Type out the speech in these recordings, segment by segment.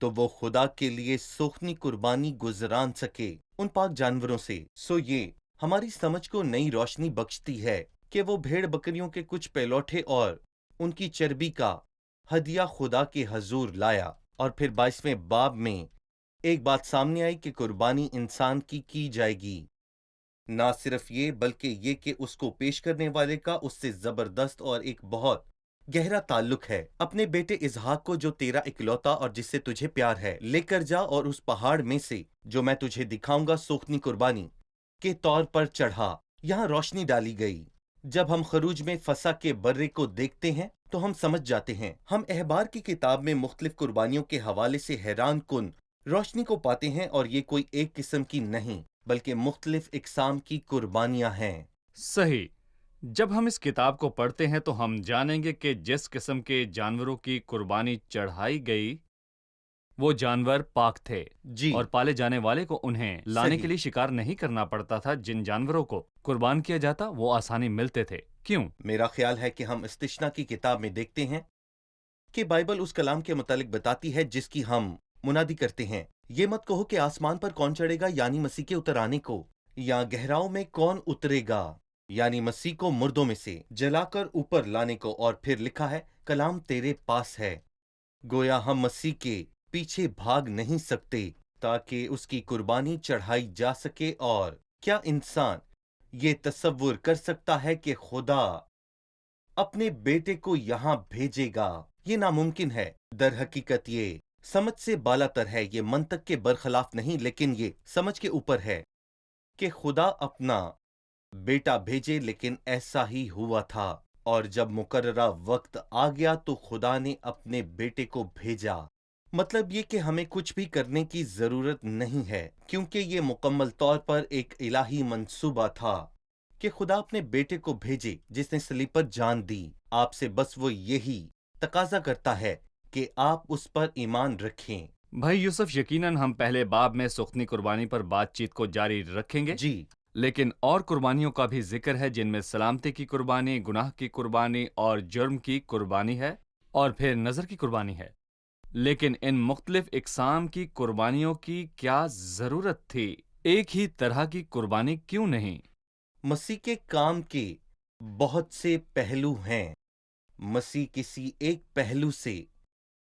تو وہ خدا کے لیے سوخنی قربانی گزران سکے ان پاک جانوروں سے۔ سو یہ ہماری سمجھ کو نئی روشنی بخشتی ہے کہ وہ بھیڑ بکریوں کے کچھ پہلوٹے اور ان کی چربی کا ہدیہ خدا کے حضور لایا۔ اور پھر 22ویں باب میں ایک بات سامنے آئی کہ قربانی انسان کی جائے گی۔ نہ صرف یہ بلکہ یہ کہ اس کو پیش کرنے والے کا اس سے زبردست اور ایک بہت گہرا تعلق ہے۔ اپنے بیٹے اسحاق کو جو تیرا اکلوتا اور جس سے تجھے پیار ہے لے کر جا اور اس پہاڑ میں سے جو میں تجھے دکھاؤں گا سوختنی قربانی کے طور پر چڑھا۔ یہاں روشنی ڈالی گئی۔ جب ہم خروج میں فسح کے برے کو دیکھتے ہیں تو ہم سمجھ جاتے ہیں۔ ہم احبار کی کتاب میں مختلف قربانیوں کے حوالے سے حیران کن روشنی کو پاتے ہیں، اور یہ کوئی ایک قسم کی نہیں بلکہ مختلف اقسام کی قربانیاں ہیں۔ صحیح۔ جب ہم اس کتاب کو پڑھتے ہیں تو ہم جانیں گے کہ جس قسم کے جانوروں کی قربانی چڑھائی گئی وہ جانور پاک تھے، جی اور پالے جانے والے کو انہیں لانے صحیح۔ کے لیے شکار نہیں کرنا پڑتا تھا۔ جن جانوروں کو قربان کیا جاتا وہ آسانی ملتے تھے۔ کیوں؟ میرا خیال ہے کہ ہم استثنا کی کتاب میں دیکھتے ہیں کہ بائبل اس کلام کے متعلق بتاتی ہے جس کی ہم منادی کرتے ہیں۔ یہ مت کہو کہ آسمان پر کون چڑھے گا یعنی مسیح کے اتر آنے کو، یا گہراؤں میں کون اترے گا یعنی مسیح کو مردوں میں سے جلا کر اوپر لانے کو، اور پھر لکھا ہے کلام تیرے پاس ہے۔ گویا ہم مسیح کے پیچھے بھاگ نہیں سکتے تاکہ اس کی قربانی چڑھائی جا سکے۔ اور کیا انسان یہ تصور کر سکتا ہے کہ خدا اپنے بیٹے کو یہاں بھیجے گا؟ یہ ناممکن ہے۔ در حقیقت یہ سمجھ سے بالا تر ہے، یہ منطق کے برخلاف نہیں، لیکن یہ سمجھ کے اوپر ہے کہ خدا اپنا بیٹا بھیجے، لیکن ایسا ہی ہوا تھا۔ اور جب مقررہ وقت آ گیا تو خدا نے اپنے بیٹے کو بھیجا۔ مطلب یہ کہ ہمیں کچھ بھی کرنے کی ضرورت نہیں ہے، کیونکہ یہ مکمل طور پر ایک الہی منصوبہ تھا کہ خدا اپنے بیٹے کو بھیجے جس نے صلیب پر جان دی۔ آپ سے بس وہ یہی تقاضا کرتا ہے کہ آپ اس پر ایمان رکھیں۔ بھائی یوسف، یقیناً ہم پہلے باب میں سوختنی قربانی پر بات چیت کو جاری رکھیں گے، جی لیکن اور قربانیوں کا بھی ذکر ہے جن میں سلامتی کی قربانی، گناہ کی قربانی اور جرم کی قربانی ہے، اور پھر نظر کی قربانی ہے۔ لیکن ان مختلف اقسام کی قربانیوں کی کیا ضرورت تھی؟ ایک ہی طرح کی قربانی کیوں نہیں؟ مسیح کے کام کے بہت سے پہلو ہیں۔ مسیح کسی ایک پہلو سے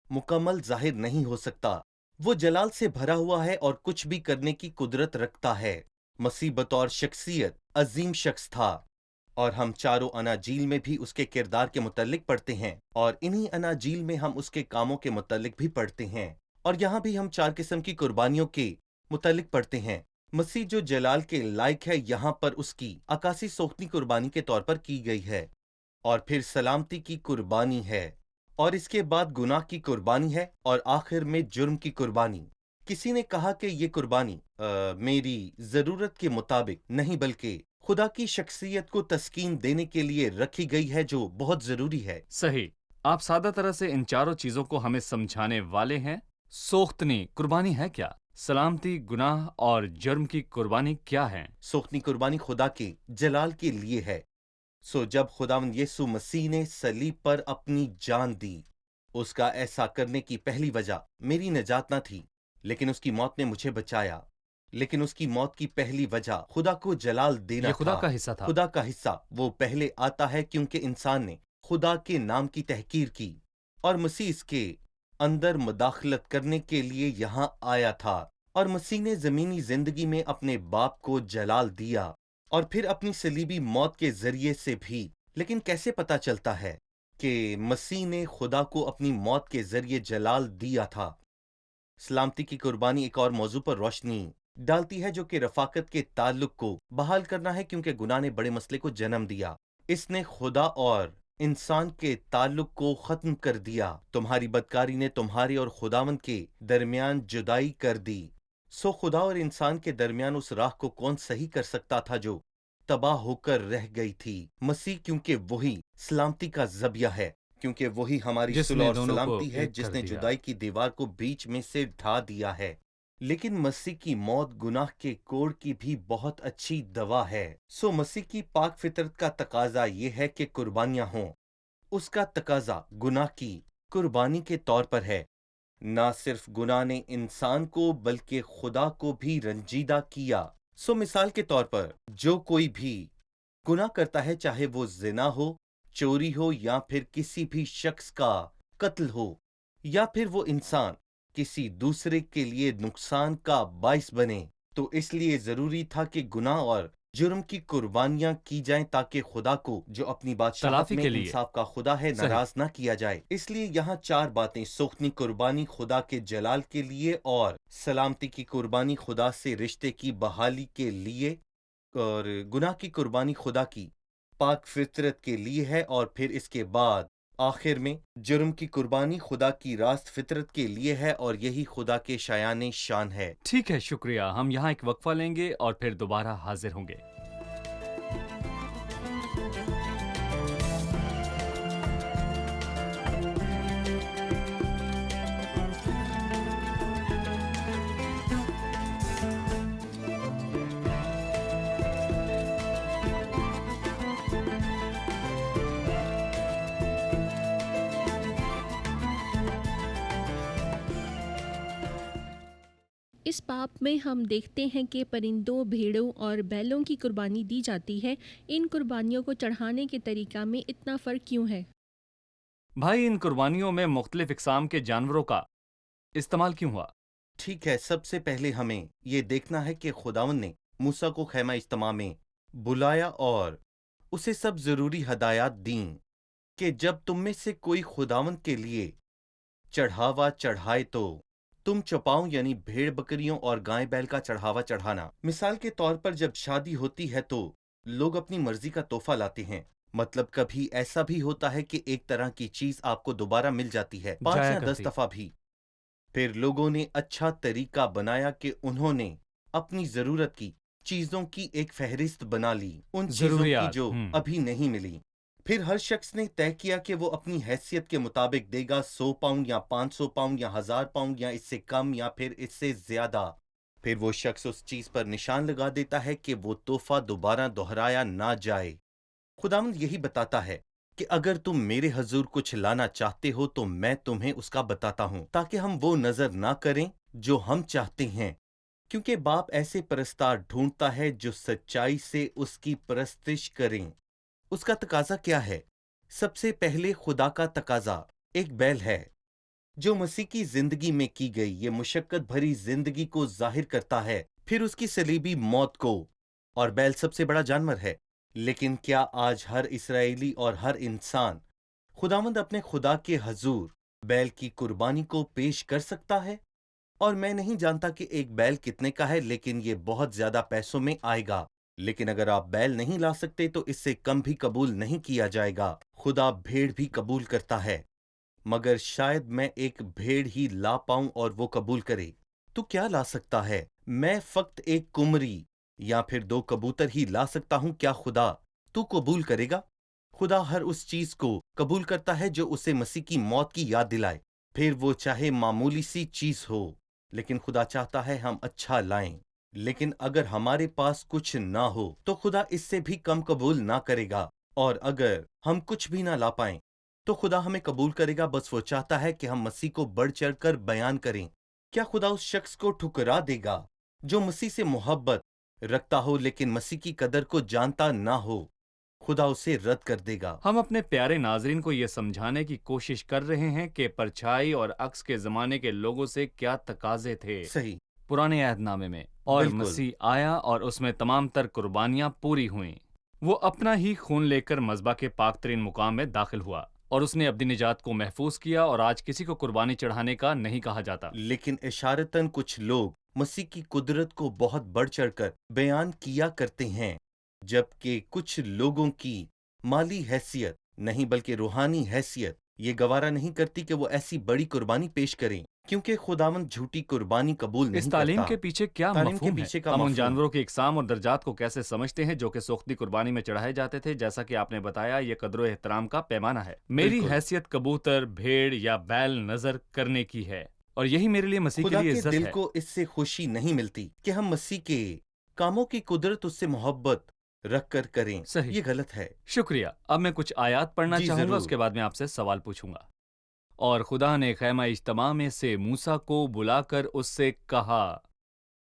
مکمل ظاہر نہیں ہو سکتا۔ وہ جلال سے بھرا ہوا ہے اور کچھ بھی کرنے کی قدرت رکھتا ہے۔ مسیح بطور شخصیت عظیم شخص تھا، اور ہم چاروں اناجیل میں بھی اس کے کردار کے متعلق پڑھتے ہیں، اور انہی اناجیل میں ہم اس کے کاموں کے متعلق بھی پڑھتے ہیں، اور یہاں بھی ہم 4 قسم کی قربانیوں کے متعلق پڑھتے ہیں۔ مسیح جو جلال کے لائق ہے یہاں پر اس کی عکاسی سوختنی قربانی کے طور پر کی گئی ہے، اور پھر سلامتی کی قربانی ہے، اور اس کے بعد گناہ کی قربانی ہے، اور آخر میں جرم کی قربانی۔ کسی نے کہا کہ یہ قربانی میری ضرورت کے مطابق نہیں بلکہ خدا کی شخصیت کو تسکین دینے کے لیے رکھی گئی ہے، جو بہت ضروری ہے۔ صحیح۔ آپ سادہ طرح سے ان چاروں چیزوں کو ہمیں سمجھانے والے ہیں۔ سوختنی قربانی ہے کیا؟ سلامتی، گناہ اور جرم کی قربانی کیا ہے؟ سوختنی قربانی خدا کے جلال کے لیے ہے۔ سو جب خداوند یسوع مسیح نے صلیب پر اپنی جان دی، اس کا ایسا کرنے کی پہلی وجہ میری نجات نہ تھی، لیکن اس کی موت نے مجھے بچایا۔ لیکن اس کی موت کی پہلی وجہ خدا کو جلال دینا یہ خدا تھا۔ کا حصہ تھا۔ خدا کا حصہ وہ پہلے آتا ہے کیونکہ انسان نے خدا کے نام کی تحقیر کی، اور مسیح اس کے اندر مداخلت کرنے کے لیے یہاں آیا تھا، اور مسیح نے زمینی زندگی میں اپنے باپ کو جلال دیا، اور پھر اپنی صلیبی موت کے ذریعے سے بھی۔ لیکن کیسے پتا چلتا ہے کہ مسیح نے خدا کو اپنی موت کے ذریعے جلال دیا تھا؟ سلامتی کی قربانی ایک اور موضوع پر روشنی ڈالتی ہے جو کہ رفاقت کے تعلق کو بحال کرنا ہے، کیونکہ گناہ نے بڑے مسئلے کو جنم دیا۔ اس نے خدا اور انسان کے تعلق کو ختم کر دیا۔ تمہاری بدکاری نے تمہارے اور خداوند کے درمیان جدائی کر دی۔ سو خدا اور انسان کے درمیان اس راہ کو کون صحیح کر سکتا تھا جو تباہ ہو کر رہ گئی تھی؟ مسیح، کیونکہ وہی سلامتی کا ذبیہ ہے، کیونکہ وہی ہماری جس صلح نے اور دونوں کو سلامتی ہے، ایک جس کر نے دیا۔ جدائی کی دیوار کو بیچ میں سے ڈھا دیا ہے۔ لیکن مسیح کی موت گناہ کے کوڑ کی بھی بہت اچھی دوا ہے۔ سو مسیح کی پاک فطرت کا تقاضا یہ ہے کہ قربانیاں ہوں۔ اس کا تقاضا گناہ کی قربانی کے طور پر ہے، نہ صرف گناہ نے انسان کو بلکہ خدا کو بھی رنجیدہ کیا۔ سو مثال کے طور پر جو کوئی بھی گناہ کرتا ہے، چاہے وہ زنا ہو، چوری ہو، یا پھر کسی بھی شخص کا قتل ہو، یا پھر وہ انسان کسی دوسرے کے لیے نقصان کا باعث بنے، تو اس لیے ضروری تھا کہ گناہ اور جرم کی قربانیاں کی جائیں تاکہ خدا کو، جو اپنی بادشاہت تلافی میں کے لیے۔ انصاف کا خدا ہے، صحیح۔ ناراض نہ کیا جائے۔ اس لیے یہاں 4 باتیں: سوختنی قربانی خدا کے جلال کے لیے، اور سلامتی کی قربانی خدا سے رشتے کی بحالی کے لیے، اور گناہ کی قربانی خدا کی پاک فطرت کے لیے ہے، اور پھر اس کے بعد آخر میں جرم کی قربانی خدا کی راست فطرت کے لیے ہے، اور یہی خدا کے شایان شان ہے۔ ٹھیک ہے، شکریہ۔ ہم یہاں ایک وقفہ لیں گے اور پھر دوبارہ حاضر ہوں گے۔ اس پاپ میں ہم دیکھتے ہیں کہ پرندوں، بھیڑوں اور بیلوں کی قربانی دی جاتی ہے۔ ان قربانیوں کو چڑھانے کے طریقہ میں اتنا فرق کیوں ہے؟ بھائی، ان قربانیوں میں مختلف اقسام کے جانوروں کا استعمال کیوں ہوا؟ ٹھیک ہے، سب سے پہلے ہمیں یہ دیکھنا ہے کہ خداوند نے موسیٰ کو خیمہ اجتماع میں بلایا اور اسے سب ضروری ہدایات دیں کہ جب تم میں سے کوئی خداوند کے لیے چڑھاوا چڑھائے تو تم چوپاؤں یعنی بھیڑ بکریوں اور گائے بیل کا چڑھاوا چڑھانا۔ مثال کے طور پر جب شادی ہوتی ہے تو لوگ اپنی مرضی کا تحفہ لاتے ہیں، مطلب کبھی ایسا بھی ہوتا ہے کہ ایک طرح کی چیز آپ کو دوبارہ مل جاتی ہے، 5 جایا یا 10 کرتی۔ دفعہ بھی۔ پھر لوگوں نے اچھا طریقہ بنایا کہ انہوں نے اپنی ضرورت کی چیزوں کی ایک فہرست بنا لی، ان چیزوں کی ضروریات۔ جو ابھی نہیں ملی۔ پھر ہر شخص نے طے کیا کہ وہ اپنی حیثیت کے مطابق دے گا، 100 پاؤنڈ یا 500 پاؤنڈ یا 1000 پاؤنڈ یا اس سے کم یا پھر اس سے زیادہ۔ پھر وہ شخص اس چیز پر نشان لگا دیتا ہے کہ وہ تحفہ دوبارہ دہرایا نہ جائے۔ خداوند یہی بتاتا ہے کہ اگر تم میرے حضور کچھ لانا چاہتے ہو تو میں تمہیں اس کا بتاتا ہوں، تاکہ ہم وہ نظر نہ کریں جو ہم چاہتے ہیں، کیونکہ باپ ایسے پرستار ڈھونڈتا ہے جو سچائی سے اس کی پرستش کریں۔ اس کا تقاضا کیا ہے؟ سب سے پہلے خدا کا تقاضا ایک بیل ہے جو مسیح کی زندگی میں کی گئی یہ مشقت بھری زندگی کو ظاہر کرتا ہے، پھر اس کی صلیبی موت کو، اور بیل سب سے بڑا جانور ہے۔ لیکن کیا آج ہر اسرائیلی اور ہر انسان خداوند اپنے خدا کے حضور بیل کی قربانی کو پیش کر سکتا ہے؟ اور میں نہیں جانتا کہ ایک بیل کتنے کا ہے، لیکن یہ بہت زیادہ پیسوں میں آئے گا۔ لیکن اگر آپ بیل نہیں لا سکتے تو اس سے کم بھی قبول نہیں کیا جائے گا۔ خدا بھیڑ بھی قبول کرتا ہے، مگر شاید میں ایک بھیڑ ہی لا پاؤں اور وہ قبول کرے۔ تو کیا لا سکتا ہے؟ میں فقط ایک کمری یا پھر 2 کبوتر ہی لا سکتا ہوں۔ کیا خدا تو قبول کرے گا؟ خدا ہر اس چیز کو قبول کرتا ہے جو اسے مسیح کی موت کی یاد دلائے، پھر وہ چاہے معمولی سی چیز ہو، لیکن خدا چاہتا ہے ہم اچھا لائیں۔ لیکن اگر ہمارے پاس کچھ نہ ہو تو خدا اس سے بھی کم قبول نہ کرے گا، اور اگر ہم کچھ بھی نہ لا پائیں تو خدا ہمیں قبول کرے گا۔ بس وہ چاہتا ہے کہ ہم مسیح کو بڑھ چڑھ کر بیان کریں۔ کیا خدا اس شخص کو ٹھکرا دے گا جو مسیح سے محبت رکھتا ہو لیکن مسیح کی قدر کو جانتا نہ ہو؟ خدا اسے رد کر دے گا۔ ہم اپنے پیارے ناظرین کو یہ سمجھانے کی کوشش کر رہے ہیں کہ پرچھائی اور عکس کے زمانے کے لوگوں سے کیا تقاضے تھے صحیح، پرانے عہد نامے میں، اور بالکل۔ مسیح آیا اور اس میں تمام تر قربانیاں پوری ہوئیں۔ وہ اپنا ہی خون لے کر مذبح کے پاک ترین مقام میں داخل ہوا، اور اس نے اپنی نجات کو محفوظ کیا، اور آج کسی کو قربانی چڑھانے کا نہیں کہا جاتا۔ لیکن اشارتاً کچھ لوگ مسیح کی قدرت کو بہت بڑھ چڑھ کر بیان کیا کرتے ہیں، جبکہ کچھ لوگوں کی مالی حیثیت نہیں بلکہ روحانی حیثیت یہ گوارا نہیں کرتی کہ وہ ایسی بڑی قربانی پیش کریں، کیونکہ خداوند جھوٹی قربانی قبول نہیں اس کرتا۔ تعلیم کے پیچھے کیا تعلیم کے مفہوم پیچھے ہے؟ کا ہم ان مفہوم۔ جانوروں کی اقسام اور درجات کو کیسے سمجھتے ہیں جو کہ سوختی قربانی میں چڑھائے جاتے تھے؟ جیسا کہ آپ نے بتایا، یہ قدر و احترام کا پیمانہ ہے۔ میری بالکل۔ حیثیت کبوتر، بھیڑ یا بیل نظر کرنے کی ہے، اور یہی میرے لیے مسیح کے خدا لیے کے عزت دل ہے۔ کو اس سے خوشی نہیں ملتی کہ ہم مسیح کے کاموں کی قدرت اس سے محبت رکھ کر کریں۔ صحیح۔ یہ غلط ہے۔ شکریہ۔ اب میں کچھ آیات پڑھنا جی چاہوں گا، ضرور۔ اس کے بعد میں آپ سے سوال پوچھوں گا۔ اور خدا نے خیمہ اجتماع میں سے موسیٰ کو بلا کر اس سے کہا،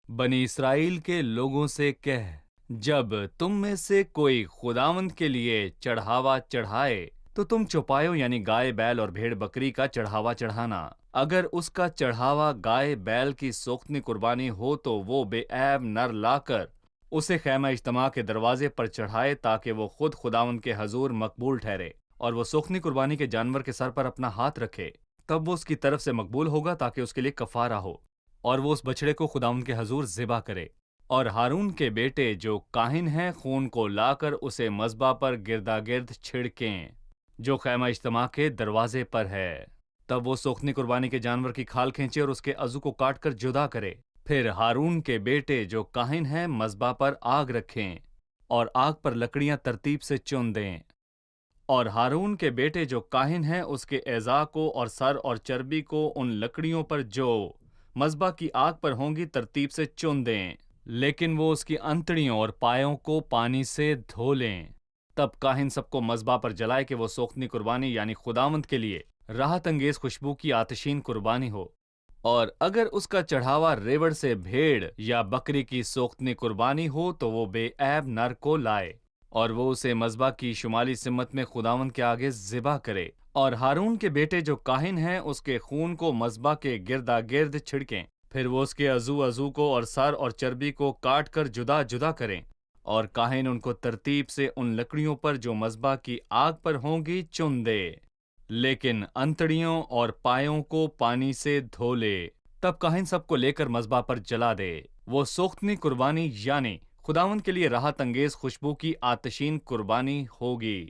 بنی اسرائیل کے لوگوں سے کہہ، جب تم میں سے کوئی خداوند کے لیے چڑھاوا چڑھائے تو تم چوپایوں یعنی گائے بیل اور بھیڑ بکری کا چڑھاوا چڑھانا۔ اگر اس کا چڑھاوا گائے بیل کی سوختنی قربانی ہو تو وہ بے عیب نر لا کر اسے خیمہ اجتماع کے دروازے پر چڑھائے تاکہ وہ خود خداوند کے حضور مقبول ٹھہرے، اور وہ سوختنی قربانی کے جانور کے سر پر اپنا ہاتھ رکھے، تب وہ اس کی طرف سے مقبول ہوگا تاکہ اس کے لیے کفارہ ہو، اور وہ اس بچڑے کو خداوند کے حضور ذبح کرے۔ اور ہارون کے بیٹے جو کاہن ہیں خون کو لا کر اسے مذبح پر گردا گرد چھڑکیں جو خیمہ اجتماع کے دروازے پر ہے۔ تب وہ سوختنی قربانی کے جانور کی کھال کھینچے اور اس کے عضو کو کاٹ کر جدا کرے۔ پھر ہارون کے بیٹے جو کاہن ہیں مذبح پر آگ رکھیں اور آگ پر لکڑیاں ترتیب سے چن دیں، اور ہارون کے بیٹے جو کاہن ہیں اس کے اعضاء کو اور سر اور چربی کو ان لکڑیوں پر جو مذبح کی آگ پر ہوں گی ترتیب سے چن دیں، لیکن وہ اس کی انتڑیوں اور پایوں کو پانی سے دھو لیں۔ تب کاہن سب کو مذبح پر جلائے کہ وہ سوختنی قربانی یعنی خداوند کے لیے راحت انگیز خوشبو کی آتشین قربانی ہو۔ اور اگر اس کا چڑھاوا ریوڑ سے بھیڑ یا بکری کی سوختنی قربانی ہو تو وہ بے عیب نر کو لائے، اور وہ اسے مذبح کی شمالی سمت میں خداوند کے آگے ذبح کرے، اور ہارون کے بیٹے جو کاہن ہیں اس کے خون کو مذبح کے گردا گرد چھڑکیں۔ پھر وہ اس کے عضو کو اور سر اور چربی کو کاٹ کر جدا جدا کریں، اور کاہن ان کو ترتیب سے ان لکڑیوں پر جو مذبح کی آگ پر ہوں گی چن دے، لیکن انتڑیوں اور پایوں کو پانی سے دھو لے۔ تب کاہن سب کو لے کر مذبح پر جلا دے۔ وہ سوختنی قربانی یعنی خداوند کے لیے راحت انگیز خوشبو کی آتشین قربانی ہوگی۔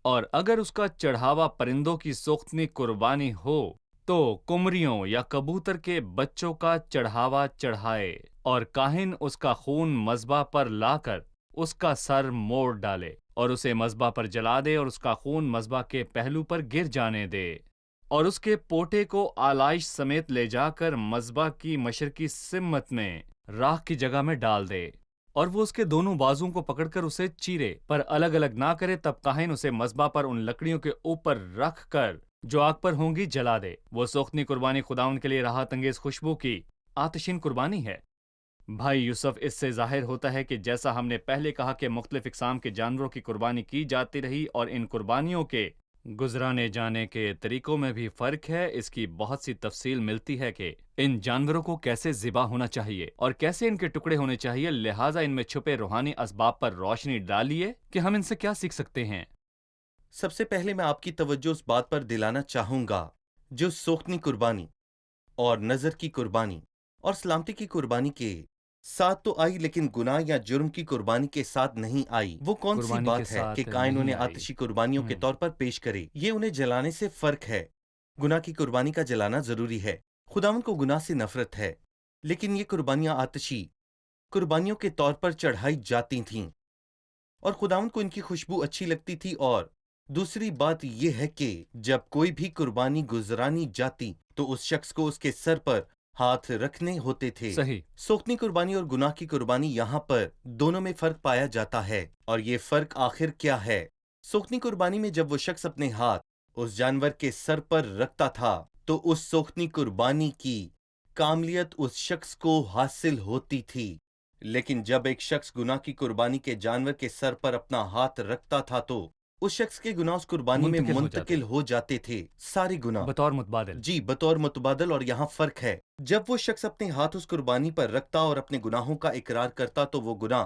اور اگر اس کا چڑھاوا پرندوں کی سوختنی قربانی ہو تو کمریوں یا کبوتر کے بچوں کا چڑھاوا چڑھائے، اور کاہن اس کا خون مذبح پر لا کر اس کا سر موڑ ڈالے اور اسے مذبح پر جلا دے، اور اس کا خون مذبح کے پہلو پر گر جانے دے، اور اس کے پوٹے کو آلائش سمیت لے جا کر مذبح کی مشرقی سمت میں راکھ کی جگہ میں ڈال دے، اور وہ اس کے دونوں بازوؤں کو پکڑ کر اسے چیرے پر الگ الگ نہ کرے۔ تب کاہن اسے مذبح پر ان لکڑیوں کے اوپر رکھ کر جو آگ پر ہوں گی جلا دے۔ وہ سوختنی قربانی خداوند کے لیے راحت انگیز خوشبو کی آتشین قربانی ہے۔ بھائی یوسف، اس سے ظاہر ہوتا ہے کہ جیسا ہم نے پہلے کہا کہ مختلف اقسام کے جانوروں کی قربانی کی جاتی رہی، اور ان قربانیوں کے گزرانے جانے کے طریقوں میں بھی فرق ہے۔ اس کی بہت سی تفصیل ملتی ہے کہ ان جانوروں کو کیسے ذبح ہونا چاہیے اور کیسے ان کے ٹکڑے ہونے چاہیے، لہٰذا ان میں چھپے روحانی اسباب پر روشنی ڈالیے کہ ہم ان سے کیا سیکھ سکتے ہیں۔ سب سے پہلے میں آپ کی توجہ اس بات پر دلانا چاہوں گا جو سوختنی قربانی اور نظر کی قربانی اور سلامتی کی قربانی کے ساتھ تو آئی، لیکن گناہ یا جرم کی قربانی کے ساتھ نہیں آئی۔ وہ کون سی قربانی کے بات ہے ساتھ کہ کائن نہیں انہیں آئی۔ آتشی قربانیوں کے طور پر پیش کرے؟ یہ انہیں جلانے سے فرق ہے۔ گناہ کی قربانی کا جلانا ضروری ہے، خداوند کو گناہ سے نفرت ہے، لیکن یہ قربانیاں آتشی قربانیوں کے طور پر چڑھائی جاتی تھیں، اور خداوند کو ان کی خوشبو اچھی لگتی تھی۔ اور دوسری بات یہ ہے کہ جب کوئی بھی قربانی گزرانی جاتی تو اس شخص کو اس کے سر پر ہاتھ رکھنے ہوتے تھے۔ صحیح۔ سوختنی قربانی اور گناہ کی قربانی، یہاں پر دونوں میں فرق پایا جاتا ہے، اور یہ فرق آخر کیا ہے؟ سوختنی قربانی میں جب وہ شخص اپنے ہاتھ اس جانور کے سر پر رکھتا تھا تو اس سوختنی قربانی کی کاملیت اس شخص کو حاصل ہوتی تھی، لیکن جب ایک شخص گناہ کی قربانی کے جانور کے سر پر اپنا ہاتھ رکھتا تھا تو اس شخص کے گناہ اس قربانی میں منتقل ہو جاتے تھے، سارے گناہ بطور متبادل۔ جی، بطور متبادل۔ اور یہاں فرق ہے، جب وہ شخص اپنے ہاتھ اس قربانی پر رکھتا اور اپنے گناہوں کا اقرار کرتا تو وہ گناہ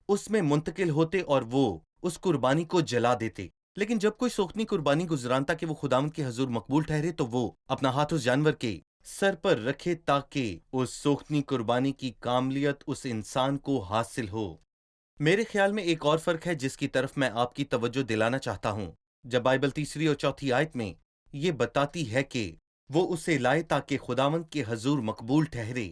اس میں منتقل ہوتے اور وہ اس قربانی کو جلا دیتے، لیکن جب کوئی سوختنی قربانی گزرانتا کہ وہ خداوند کے حضور مقبول ٹھہرے تو وہ اپنا ہاتھ اس جانور کے سر پر رکھے تاکہ اس سوختنی قربانی کی کاملیت اس انسان کو حاصل ہو۔ میرے خیال میں ایک اور فرق ہے جس کی طرف میں آپ کی توجہ دلانا چاہتا ہوں۔ جب بائبل تیسری اور چوتھی آیت میں یہ بتاتی ہے کہ وہ اسے لائے تاکہ خداوند کے حضور مقبول ٹھہرے،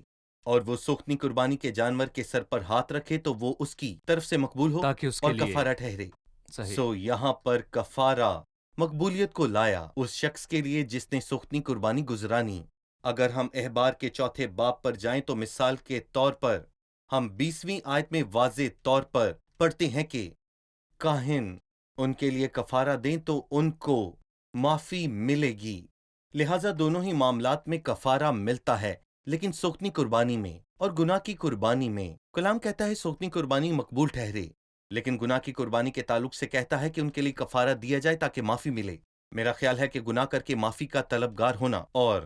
اور وہ سوختنی قربانی کے جانور کے سر پر ہاتھ رکھے تو وہ اس کی طرف سے مقبول ہو تاکہ اس کے اور لیے کفارہ ٹھہرے۔ صحیح۔ سو یہاں پر کفارہ مقبولیت کو لایا اس شخص کے لیے جس نے سوختنی قربانی گزرانی۔ اگر ہم احبار کے چوتھے باب پر جائیں تو مثال کے طور پر ہم 20ویں آیت میں واضح طور پر پڑھتے ہیں کہ کاہن ان کے لیے کفارہ دیں تو ان کو معافی ملے گی۔ لہٰذا دونوں ہی معاملات میں کفارہ ملتا ہے، لیکن سوختنی قربانی میں اور گناہ کی قربانی میں کلام کہتا ہے سوختنی قربانی مقبول ٹھہرے، لیکن گناہ کی قربانی کے تعلق سے کہتا ہے کہ ان کے لیے کفارہ دیا جائے تاکہ معافی ملے۔ میرا خیال ہے کہ گناہ کر کے معافی کا طلبگار ہونا اور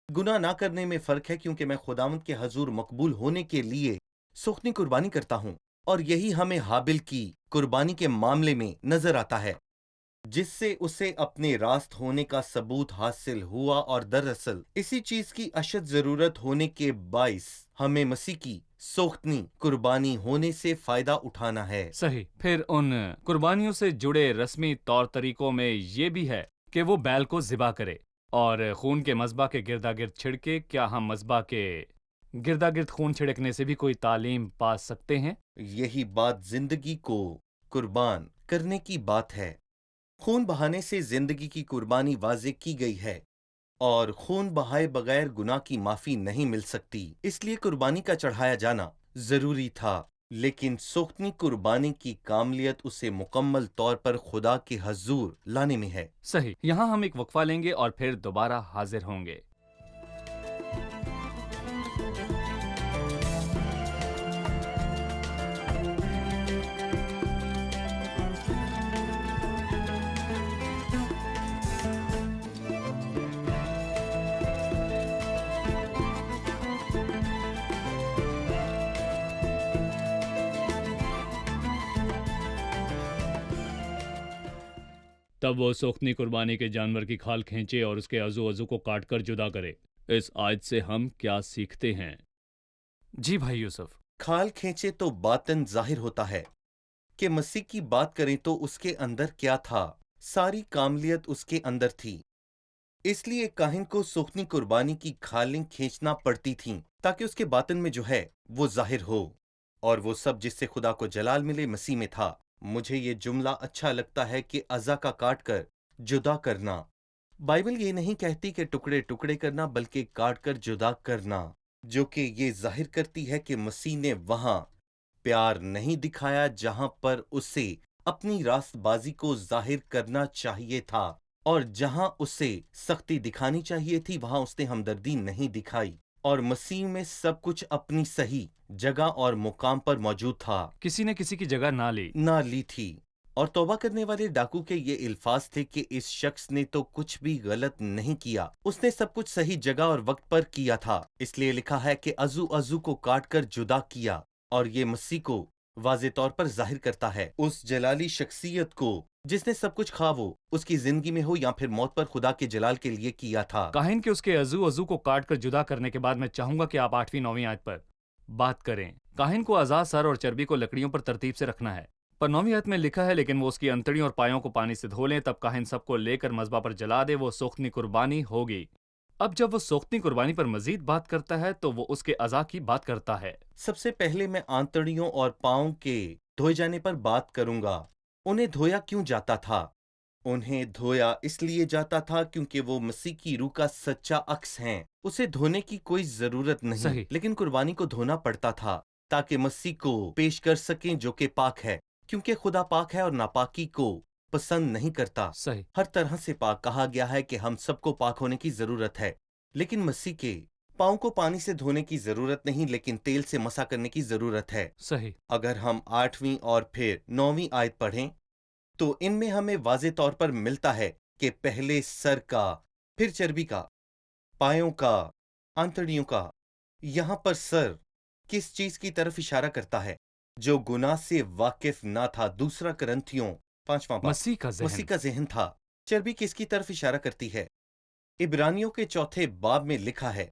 گناہ نہ کرنے میں فرق ہے، کیونکہ میں خداوند کے حضور مقبول ہونے کے لیے سوختنی قربانی کرتا ہوں، اور یہی ہمیں حابل کی قربانی کے معاملے میں نظر آتا ہے، جس سے اسے اپنے راست ہونے کا ثبوت حاصل ہوا، اور دراصل اسی چیز کی اشد ضرورت ہونے کے باعث ہمیں مسیح کی سوختنی قربانی ہونے سے فائدہ اٹھانا ہے۔ صحیح۔ پھر ان قربانیوں سے جڑے رسمی طور طریقوں میں یہ بھی ہے کہ وہ بیل کو ذبح کرے اور خون کے مذبح کے گردا گرد چھڑکے۔ کیا ہم مذبح کے گردا گرد خون چھڑکنے سے بھی کوئی تعلیم پا سکتے ہیں؟ یہی بات زندگی کو قربان کرنے کی بات ہے۔ خون بہانے سے زندگی کی قربانی واضح کی گئی ہے، اور خون بہائے بغیر گناہ کی معافی نہیں مل سکتی، اس لیے قربانی کا چڑھایا جانا ضروری تھا۔ لیکن سوختنی قربانی کی کاملیت اسے مکمل طور پر خدا کے حضور لانے میں ہے۔ صحیح۔ یہاں ہم ایک وقفہ لیں گے اور پھر دوبارہ حاضر ہوں گے۔ تب وہ سوختنی قربانی کے جانور کی کھال کھینچے اور اس کے عضو کو کاٹ کر جدا کرے۔ اس آیت سے ہم کیا سیکھتے ہیں؟ جی بھائی یوسف۔ کھال کھینچے تو باطن ظاہر ہوتا ہے کہ مسیح کی بات کریں تو اس کے اندر کیا تھا، ساری کاملیت اس کے اندر تھی، اس لیے کاہن کو سوختنی قربانی کی کھالیں کھینچنا پڑتی تھیں تاکہ اس کے باطن میں جو ہے وہ ظاہر ہو، اور وہ سب جس سے خدا کو جلال ملے مسیح میں تھا۔ مجھے یہ جملہ اچھا لگتا ہے کہ اعضا کا کاٹ کر جدا کرنا۔ بائبل یہ نہیں کہتی کہ ٹکڑے ٹکڑے کرنا، بلکہ کاٹ کر جدا کرنا، جو کہ یہ ظاہر کرتی ہے کہ مسیح نے وہاں پیار نہیں دکھایا جہاں پر اسے اپنی راست بازی کو ظاہر کرنا چاہیے تھا، اور جہاں اسے سختی دکھانی چاہیے تھی وہاں اس نے ہمدردی نہیں دکھائی، اور مسیح میں سب کچھ اپنی صحیح جگہ اور مقام پر موجود تھا، کسی نے کسی کی جگہ نہ لی تھی۔ اور توبہ کرنے والے ڈاکو کے یہ الفاظ تھے کہ اس شخص نے تو کچھ بھی غلط نہیں کیا، اس نے سب کچھ صحیح جگہ اور وقت پر کیا تھا، اس لیے لکھا ہے کہ عضو کو کاٹ کر جدا کیا، اور یہ مسیح کو واضح طور پر ظاہر کرتا ہے، اس جلالی شخصیت کو جس نے سب کچھ خواہ وہ اس کی زندگی میں ہو یا پھر موت پر خدا کے جلال کے لیے کیا تھا۔ کاہن کے اس کے عضو کو کاٹ کر جدا کرنے کے بعد میں چاہوں گا کہ آپ 8ویں 9ویں آیت پر بات کریں۔ کاہن کو اعضاء، سر اور چربی کو لکڑیوں پر ترتیب سے رکھنا ہے، پر 9ویں آیت میں لکھا ہے لیکن وہ اس کی انتڑیوں اور پایوں کو پانی سے دھو لیں، تب کاہن سب کو لے کر مذبح پر جلا دے، وہ سوختنی قربانی ہوگی۔ اب جب وہ سوختنی قربانی پر مزید بات کرتا ہے تو وہ اس کے اعضاء کی بات کرتا ہے۔ سب سے پہلے میں آنتڑیوں اور پاؤں کے دھوئے جانے پر بات کروں گا۔ انہیں دھویا کیوں جاتا تھا؟ انہیں دھویا اس لیے جاتا تھا کیونکہ وہ مسیح کی روح کا سچا عکس ہیں، اسے دھونے کی کوئی ضرورت نہیں، صحیح۔ لیکن قربانی کو دھونا پڑتا تھا تاکہ مسیح کو پیش کر سکیں جو کہ پاک ہے، کیونکہ خدا پاک ہے اور ناپاکی کو پسند نہیں کرتا۔ صحیح۔ ہر طرح سے پاک کہا گیا ہے کہ ہم سب کو پاک ہونے کی ضرورت ہے، لیکن مسیح کے پاؤں کو پانی سے دھونے کی ضرورت نہیں، لیکن تیل سے مسح کرنے کی ضرورت ہے۔ صحیح۔ اگر ہم 8ویں اور پھر 9ویں آیت پڑھیں تو ان میں ہمیں واضح طور پر ملتا ہے کہ پہلے سر کا، پھر چربی کا، پایوں کا، آنتڑیوں کا۔ یہاں پر سر کس چیز کی طرف اشارہ کرتا ہے؟ جو گناہ سے واقف نہ تھا۔ دوسرا کرنتھیوں 5واں باب، مسیح کا ذہن۔ مسیح کا ذہن تھا۔ چربی کس کی طرف اشارہ کرتی ہے؟ عبرانیوں کے 4 باب میں لکھا ہے،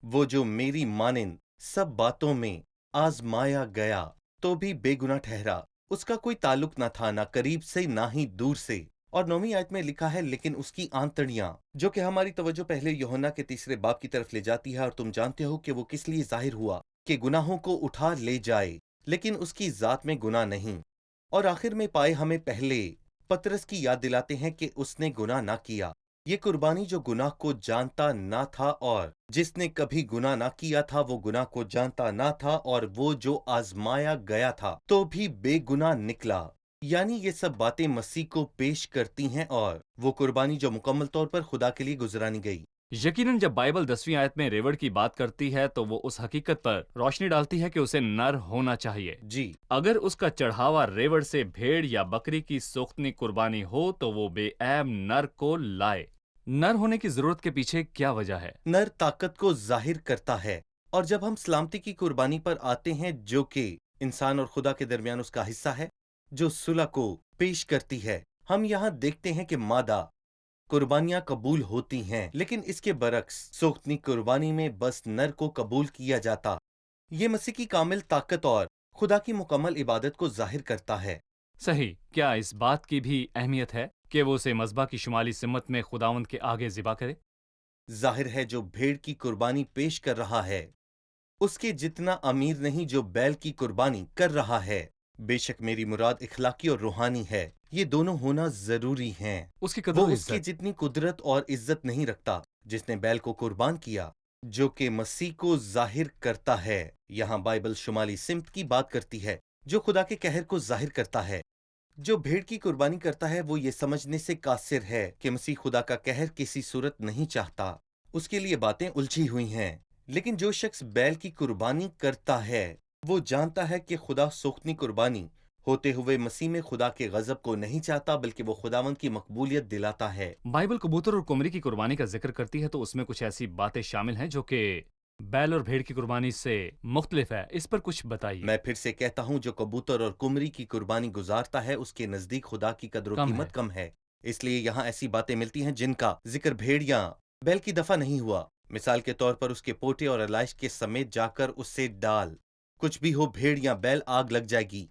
وہ جو میری مانند سب باتوں میں آزمایا گیا تو بھی بے گناہ ٹھہرا، اس کا کوئی تعلق نہ تھا، نہ قریب سے نہ ہی دور سے۔ اور 9ویں آیت میں لکھا ہے، لیکن اس کی آنتڑیاں، جو کہ ہماری توجہ پہلے یوحنا کے 3 باب کی طرف لے جاتی ہے، اور تم جانتے ہو کہ وہ کس لیے ظاہر ہوا، کہ گناہوں کو اٹھا لے جائے، لیکن اس کی ذات میں گناہ نہیں۔ اور آخر میں پائے ہمیں پہلے پترس کی یاد دلاتے ہیں کہ اس نے گناہ نہ کیا۔ یہ قربانی جو گناہ کو جانتا نہ تھا، اور جس نے کبھی گناہ نہ کیا تھا وہ گناہ کو جانتا نہ تھا، اور وہ جو آزمایا گیا تھا تو بھی بے گناہ نکلا۔ یعنی یہ سب باتیں مسیح کو پیش کرتی ہیں اور وہ قربانی جو مکمل طور پر خدا کے لیے گزرانی گئی۔ یقیناً جب بائبل 10ویں آیت میں ریوڑ کی بات کرتی ہے تو وہ اس حقیقت پر روشنی ڈالتی ہے کہ اسے نر ہونا چاہیے۔ جی، اگر اس کا چڑھاوا ریوڑ سے بھیڑ یا بکری کی سوختنی قربانی ہو تو وہ بے عیب نر کو لائے۔ نر ہونے کی ضرورت کے پیچھے کیا وجہ ہے؟ نر طاقت کو ظاہر کرتا ہے، اور جب ہم سلامتی کی قربانی پر آتے ہیں جو کہ انسان اور خدا کے درمیان اس کا حصہ ہے، جو صلح کو پیش کرتی ہے، ہم یہاں دیکھتے ہیں کہ مادہ قربانیاں قبول ہوتی ہیں، لیکن اس کے برعکس سوختنی قربانی میں بس نر کو قبول کیا جاتا۔ یہ مسیح کی کامل طاقت اور خدا کی مکمل عبادت کو ظاہر کرتا ہے۔ صحیح، کیا اس بات کی بھی اہمیت ہے کہ وہ اسے مذبح کی شمالی سمت میں خداوند کے آگے ذبح کرے؟ ظاہر ہے جو بھیڑ کی قربانی پیش کر رہا ہے اس کے جتنا امیر نہیں جو بیل کی قربانی کر رہا ہے۔ بے شک میری مراد اخلاقی اور روحانی ہے، یہ دونوں ہونا ضروری ہیں۔ اس کی قدر وہ و اس کی عزت۔ جتنی قدرت اور عزت نہیں رکھتا جس نے بیل کو قربان کیا، جو کہ مسیح کو ظاہر کرتا ہے۔ یہاں بائبل شمالی سمت کی بات کرتی ہے جو خدا کے قہر کو ظاہر کرتا ہے۔ جو بھیڑ کی قربانی کرتا ہے وہ یہ سمجھنے سے قاصر ہے کہ مسیح خدا کا قہر کسی صورت نہیں چاہتا، اس کے لیے باتیں الجھی ہوئی ہیں۔ لیکن جو شخص بیل کی قربانی کرتا ہے وہ جانتا ہے کہ خدا سوختنی قربانی ہوتے ہوئے مسیح میں خدا کے غضب کو نہیں چاہتا، بلکہ وہ خداوند کی مقبولیت دلاتا ہے۔ بائبل کبوتر اور قمری کی قربانی کا ذکر کرتی ہے تو اس میں کچھ ایسی باتیں شامل ہیں جو کہ بیل اور بھیڑ کی قربانی سے مختلف ہے، اس پر کچھ بتائیے۔ میں پھر سے کہتا ہوں جو کبوتر اور قمری کی قربانی گزارتا ہے اس کے نزدیک خدا کی قدر و کم قیمت ہے۔ کم ہے، اس لیے یہاں ایسی باتیں ملتی ہیں جن کا ذکر بھیڑ یا بیل کی دفعہ نہیں ہوا۔ مثال کے طور پر اس کے پوٹے اور علائش کے سمیت جا کر اس سے ڈال، کچھ بھی ہو بھیڑ یا بیل آگ لگ جائے گی،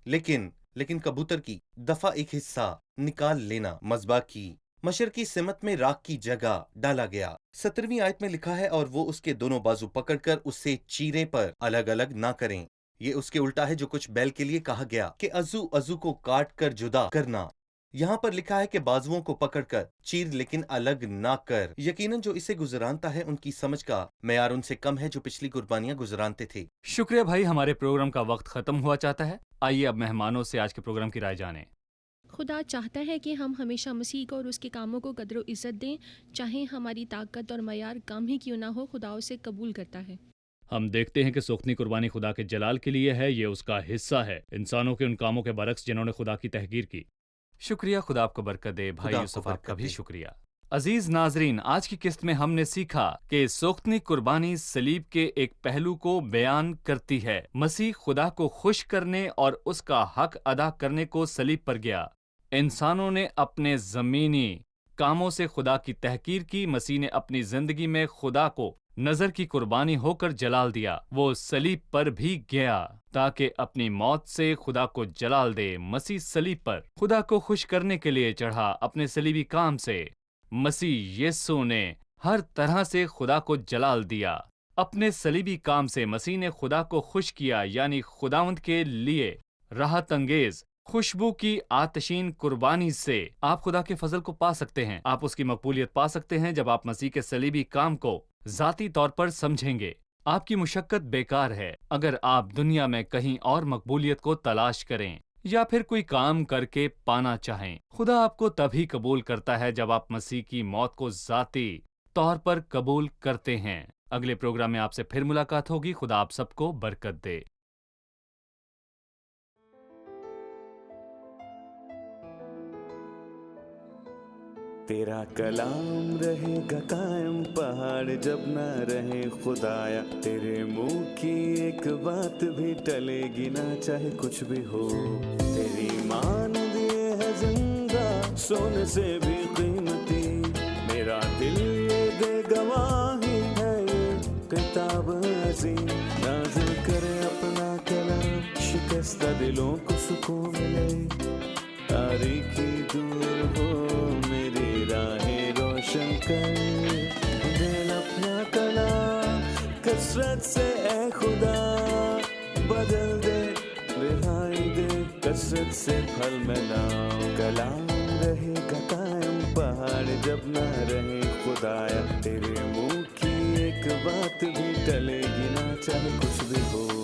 لیکن کبوتر کی دفعہ ایک حصہ نکال لینا مذبح کی مشرقی سمت میں راکھ کی جگہ ڈالا گیا۔ 17ویں آیت میں لکھا ہے اور وہ اس کے دونوں بازو پکڑ کر اس سے چیریں پر الگ الگ نہ کریں۔ یہ اس کے الٹا ہے جو کچھ بیل کے لیے کہا گیا کہ عضو کو کاٹ کر جدا کرنا۔ یہاں پر لکھا ہے کہ بازوؤں کو پکڑ کر چیر لیکن الگ نہ کر۔ یقیناً جو اسے گزرانتا ہے ان کی سمجھ کا معیار ان سے کم ہے جو پچھلی قربانیاں گزرانتے تھے۔ شکریہ بھائی، ہمارے پروگرام کا وقت ختم ہوا چاہتا ہے۔ آئیے اب مہمانوں سے آج کے پروگرام کی رائے جانیں۔ خدا چاہتا ہے کہ ہم ہمیشہ مسیح کو اور اس کے کاموں کو قدر و عزت دیں، چاہے ہماری طاقت اور معیار کم ہی کیوں نہ ہو، خدا اسے قبول کرتا ہے۔ ہم دیکھتے ہیں کہ سوختنی قربانی خدا کے جلال کے لیے ہے، یہ اس کا حصہ ہے، انسانوں کے ان کاموں کے برعکس جنہوں نے خدا کی تحقیر کی۔ شکریہ، خدا آپ کو برکت دے۔ بھائی خدا آپ یوسف، کو آپ کا برکت بھی دے۔ شکریہ۔ عزیز ناظرین، آج کی قسط میں ہم نے سیکھا کہ سوختنی قربانی صلیب کے ایک پہلو کو بیان کرتی ہے۔ مسیح خدا کو خوش کرنے اور اس کا حق ادا کرنے کو صلیب پر گیا۔ انسانوں نے اپنے زمینی کاموں سے خدا کی تحقیر کی، مسیح نے اپنی زندگی میں خدا کو نظر کی قربانی ہو کر جلال دیا۔ وہ صلیب پر بھی گیا تاکہ اپنی موت سے خدا کو جلال دے۔ مسیح صلیب پر خدا کو خوش کرنے کے لیے چڑھا۔ اپنے صلیبی کام سے مسیح یسوع نے ہر طرح سے خدا کو جلال دیا۔ اپنے صلیبی کام سے مسیح نے خدا کو خوش کیا، یعنی خداوند کے لیے راحت انگیز خوشبو کی آتشین قربانی سے آپ خدا کے فضل کو پا سکتے ہیں۔ آپ اس کی مقبولیت پا سکتے ہیں جب آپ مسیح کے صلیبی کام کو ذاتی طور پر سمجھیں گے۔ آپ کی مشقت بیکار ہے اگر آپ دنیا میں کہیں اور مقبولیت کو تلاش کریں یا پھر کوئی کام کر کے پانا چاہیں۔ خدا آپ کو تبھی قبول کرتا ہے جب آپ مسیح کی موت کو ذاتی طور پر قبول کرتے ہیں۔ اگلے پروگرام میں آپ سے پھر ملاقات ہوگی۔ خدا آپ سب کو برکت دے۔ تیرا کلام رہے گا قائم، پہاڑ جب نہ رہے خدایا، تیرے منہ کی ایک بات بھی ٹلے گی نہ چاہے کچھ بھی ہو۔ تیری مانند یہ ہے زندہ سونے سے بھی قیمتی، میرا دل یہ دے گواہی ہے یہ کتاب عظیم، نازل کرے اپنا کلام، شکستہ دلوں کو سکون ملے، تاریکی دور ہو میری راہیں روشن کر، دل اپنا کلام کثرت سے اے خدا بدل دے، رہائی دے کثرت سے پھل ملاؤ۔ کلام رہے گا قائم، پہاڑ جب نہ رہے خدایا، تیرے منہ کی ایک بات بھی ٹلے گی نہ چاہے کچھ بھی ہو۔